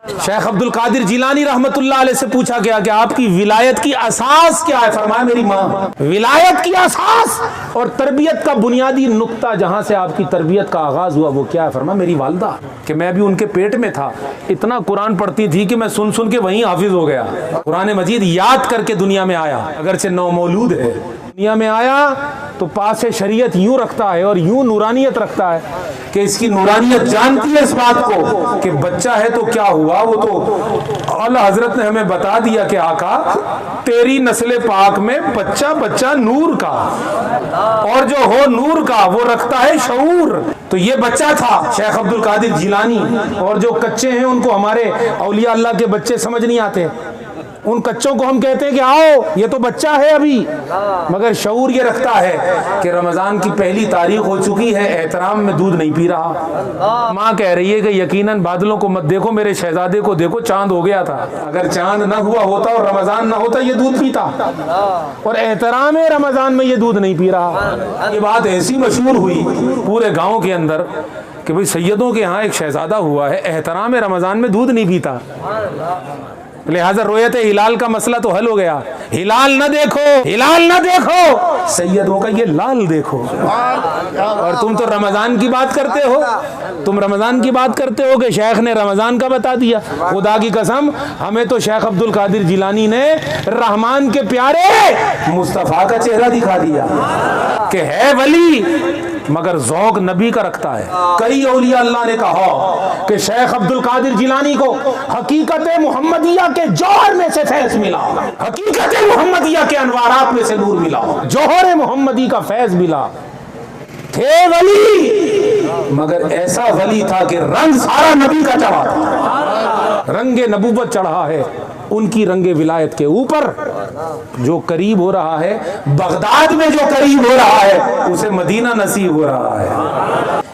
شیخ عبد القادر جیلانی رحمت اللہ علیہ سے پوچھا گیا کہ آپ کی ولایت کی اساس کیا ہے؟ فرمایا میری ماں۔ ولایت کی اساس اور تربیت کا بنیادی نقطہ جہاں سے آپ کی تربیت کا آغاز ہوا وہ کیا ہے؟ فرمایا میری والدہ، کہ میں بھی ان کے پیٹ میں تھا، اتنا قرآن پڑھتی تھی کہ میں سن سن کے وہیں حافظ ہو گیا، قرآن مجید یاد کر کے دنیا میں آیا، اگرچہ نومولود ہے، دنیا میں آیا تو پاس شریعت یوں رکھتا ہے اور یوں نورانیت رکھتا ہے کہ اس کی نورانیت جانتی ہے اس بات کو کہ بچہ ہے تو کیا ہوا، وہ تو اعلیٰ حضرت نے ہمیں بتا دیا کہ آقا تیری نسل پاک میں بچہ نور کا، اور جو ہو نور کا وہ رکھتا ہے شعور۔ تو یہ بچہ تھا شیخ عبد القادر جیلانی، اور جو کچے ہیں ان کو ہمارے اولیاء اللہ کے بچے سمجھ نہیں آتے، ان کچوں کو ہم کہتے ہیں کہ آؤ یہ تو بچہ ہے ابھی، مگر شعور یہ رکھتا ہے کہ رمضان کی پہلی تاریخ ہو چکی ہے، احترام میں دودھ نہیں پی رہا۔ ماں کہہ رہی ہے کہ یقیناً بادلوں کو مت دیکھو، میرے شہزادے کو دیکھو، چاند ہو گیا تھا، اگر چاند نہ ہوا ہوتا اور رمضان نہ ہوتا یہ دودھ پیتا، اور احترام رمضان میں یہ دودھ نہیں پی رہا۔ یہ بات ایسی مشہور ہوئی پورے گاؤں کے اندر کہ بھئی سیدوں کے ہاں ایک شہزادہ ہوا ہے، احترام رمضان میں دودھ نہیں پیتا، لہذا رویت ہلال کا مسئلہ تو حل ہو گیا۔ ہلال نہ دیکھو، ہلال نہ دیکھو، سیدوں کا یہ لال دیکھو۔ اور تم تو رمضان کی بات کرتے ہو، تم رمضان کی بات کرتے ہو کہ شیخ نے رمضان کا بتا دیا۔ خدا کی قسم ہمیں تو شیخ عبد القادر جیلانی نے رحمان کے پیارے مصطفیٰ کا چہرہ دکھا دیا کہ ہے ولی مگر ذوق نبی کا رکھتا ہے۔ کئی اولیاء اللہ نے کہا کہ شیخ عبد القادر جیلانی کو حقیقت محمدیہ کے جوہر میں سے فیض ملا، حقیقت محمدیہ کے انوارات میں سے نور ملا، جوہر محمدی کا فیض ملا۔ تھے ولی مگر ایسا ولی تھا کہ رنگ سارا نبی کا چڑھا تھا، رنگ نبوت چڑھا ہے ان کی رنگ ولایت کے اوپر۔ جو قریب ہو رہا ہے بغداد میں، جو قریب ہو رہا ہے اسے مدینہ نصیب ہو رہا ہے۔